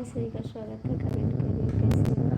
में सभी का स्वागत है। कमेंट करिए कैसे हो।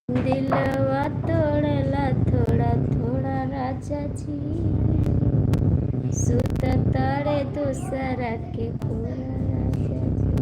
दिलवा तोड़ला थोड़ा थोड़ा राजा जी, सुत तारे दूसरा के कोरा राजा जी।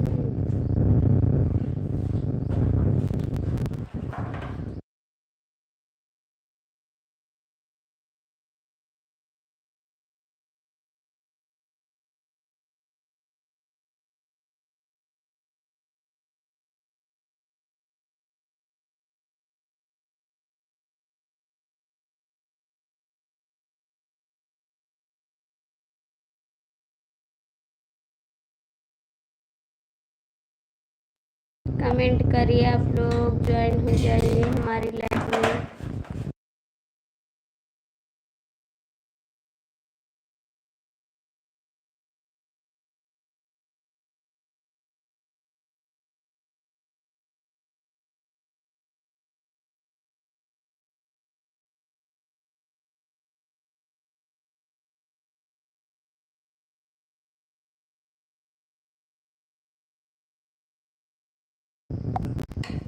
कमेंट करिए, आप लोग ज्वाइन हो जाइए हमारी लाइव में।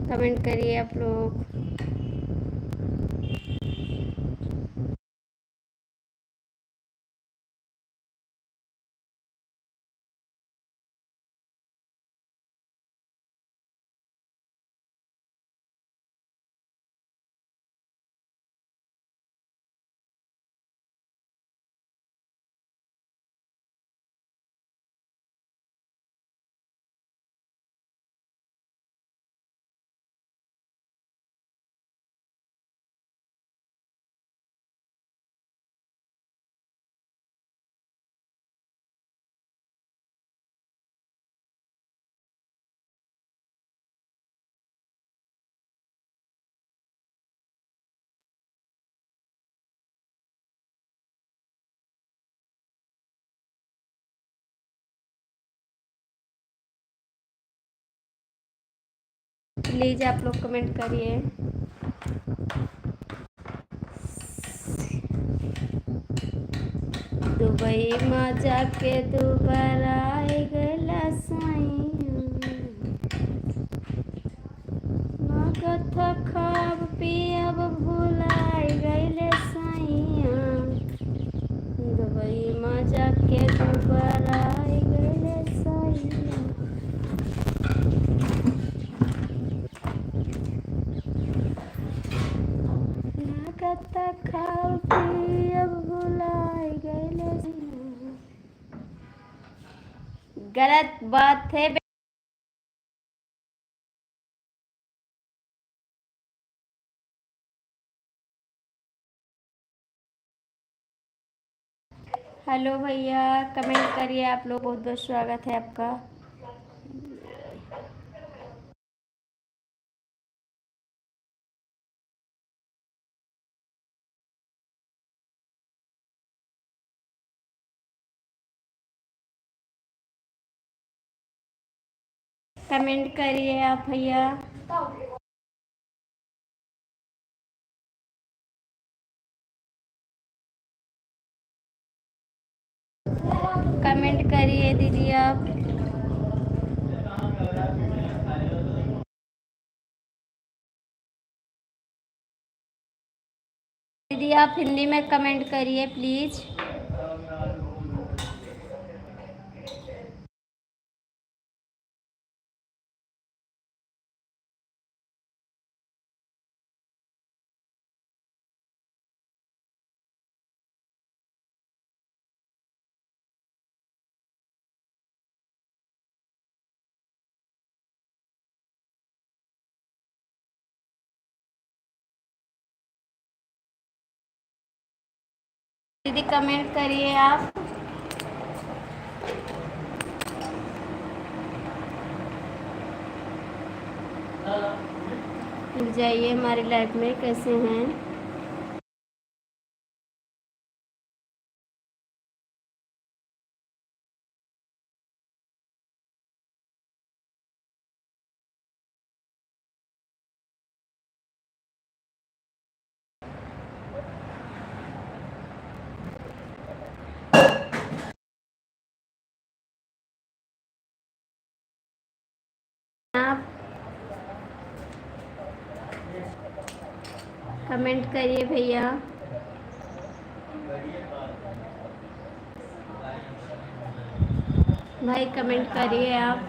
कमेंट करिए आप लोग। प्लीज आप लोग कमेंट करिए। दुबई में जाके दोबारा आई गला साइया, मगध खाब पियब भुलाई गईले साइया। दुबई में जाके दोबारा आई गईले साइया। मगध खाब पियब भुलाई गईले साइया। गलत बात है। हेलो भैया, कमेंट करिए आप लोग। बहुत बहुत स्वागत है आपका। कमेंट करिए आप भैया। कमेंट करिए दीदी आप। दीदी आप हिंदी में कमेंट करिए प्लीज़। दीदी कमेंट करिए आप। मिल जाइए हमारी लाइफ में, कैसे हैं? आप कमेंट करिए भैया। भाई कमेंट करिए आप।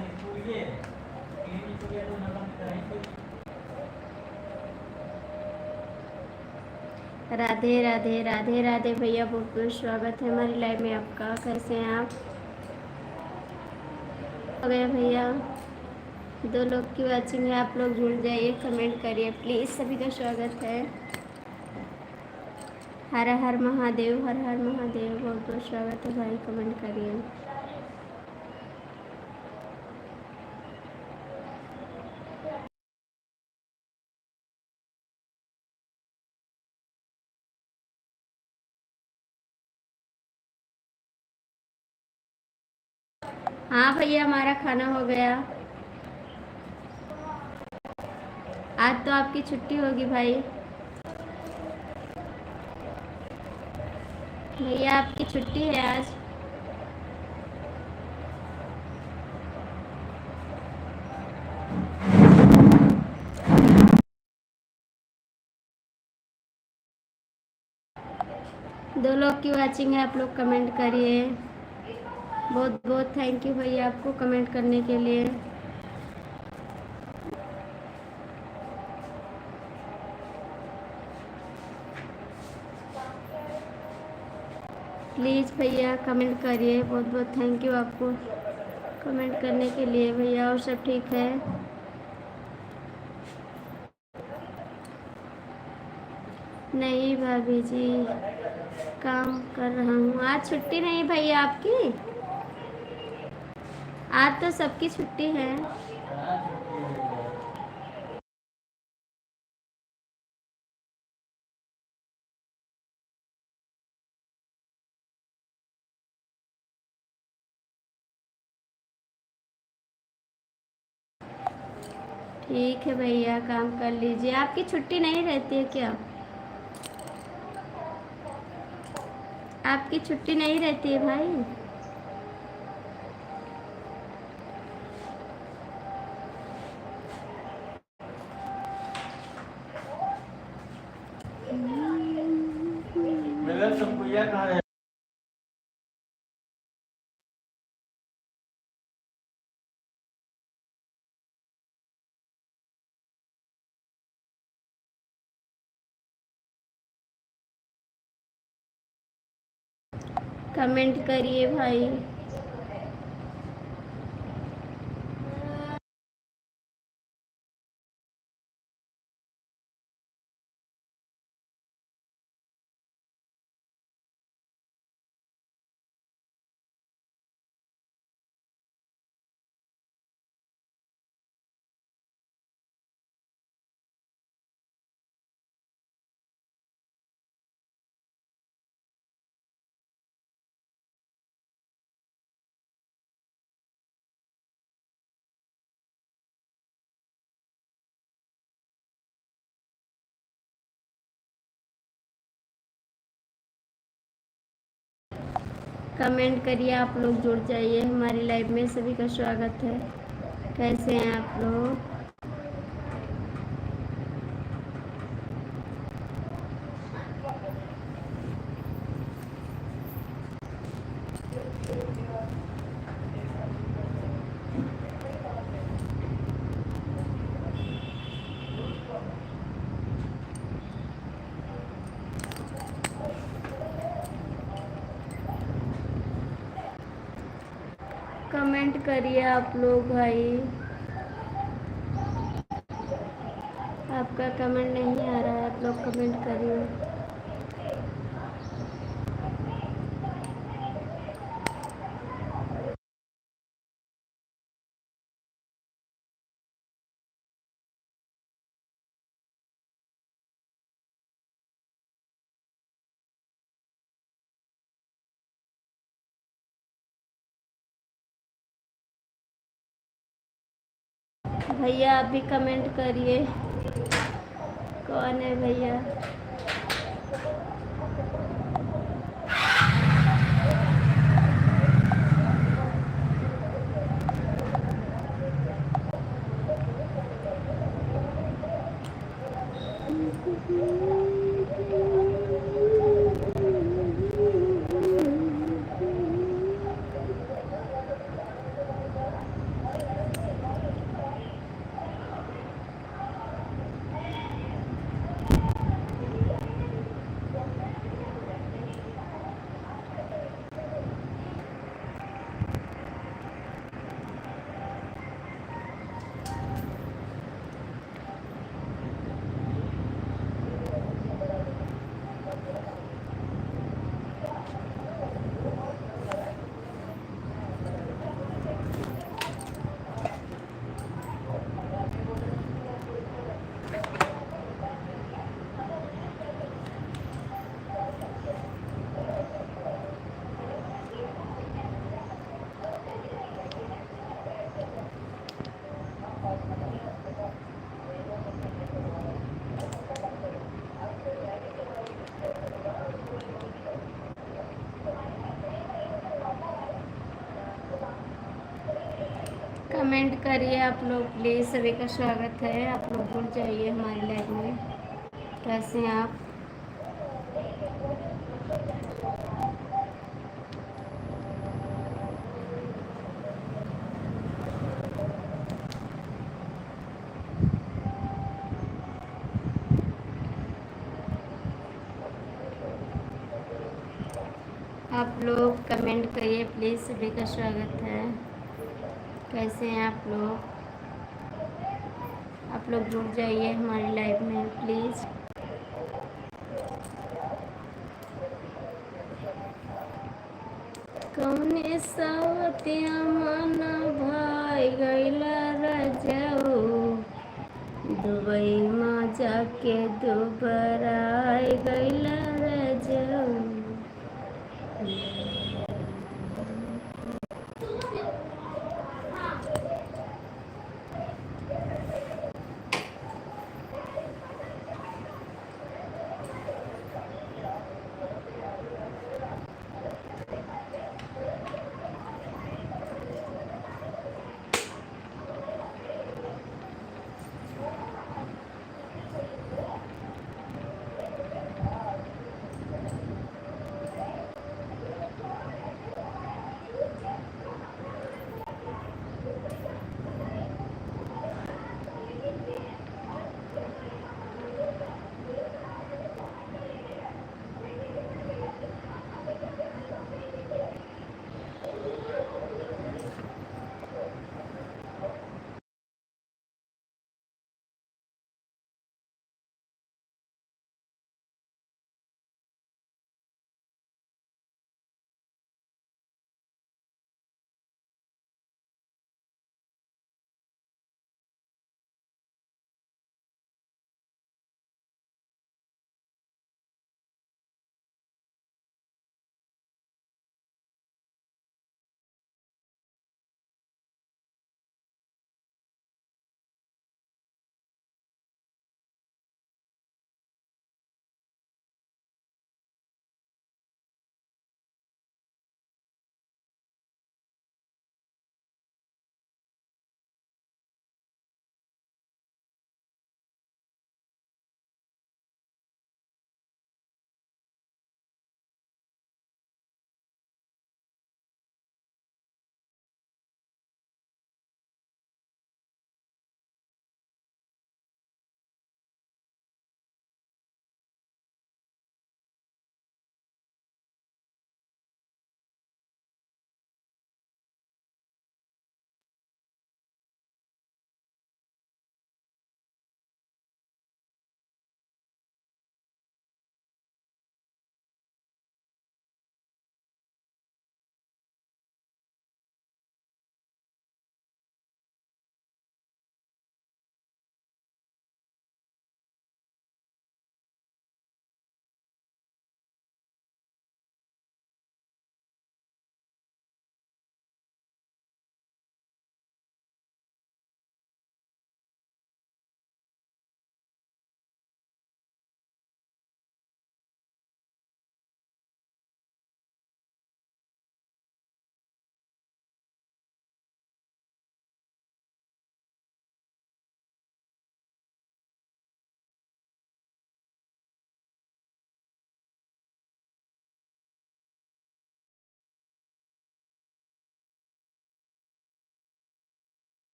राधे राधे राधे राधे भैया, बहुत बहुत स्वागत है हमारी लाइव में आपका। कैसे हैं आप? हो गया भैया, 2 लोग की वाचिंग है, आप लोग जुड़ जाइए, कमेंट करिए प्लीज़। सभी का स्वागत है। हर हर महादेव, हर हर महादेव, बहुत बहुत स्वागत है भाई, कमेंट करिए। हाँ भैया, हमारा खाना हो गया। आज तो आपकी छुट्टी होगी भाई। भैया आपकी छुट्टी है आज। दो लोग की वाचिंग है, आप लोग कमेंट करिए। बहुत बहुत थैंक यू भैया आपको कमेंट करने के लिए। प्लीज़ भैया कमेंट करिए, बहुत बहुत थैंक यू आपको कमेंट करने के लिए भैया। और सब ठीक है? नहीं भाभी जी, काम कर रहा हूँ। आज छुट्टी नहीं भैया आपकी? आज तो सबकी छुट्टी है। ठीक है भैया, काम कर लीजिए। आपकी छुट्टी नहीं रहती है क्या? आपकी छुट्टी नहीं रहती है भाई? मेरा कहाँ है? कमेंट करिए भाई। कमेंट करिए, आप लोग जुड़ जाइए हमारी लाइव में। सभी का स्वागत है। कैसे हैं आप लोग? कमेंट करिए आप लोग भाई, आपका कमेंट नहीं आ रहा है, आप लोग कमेंट करिए। भैया आप भी कमेंट करिए, कौन है भैया? कमेंट करिए आप लोग प्लीज़, सभी का स्वागत है। आप लोग जुड़ जाइए हमारी लाइव में। कैसे हैं आप? आप लोग कमेंट करिए प्लीज़, सभी का स्वागत है। कैसे हैं आप लोग? आप लोग जुड़ जाइए हमारी लाइव में प्लीज़। कौने सावतिया मन भाई गैला रजऊ, दुबई में जाके दुबराई गैला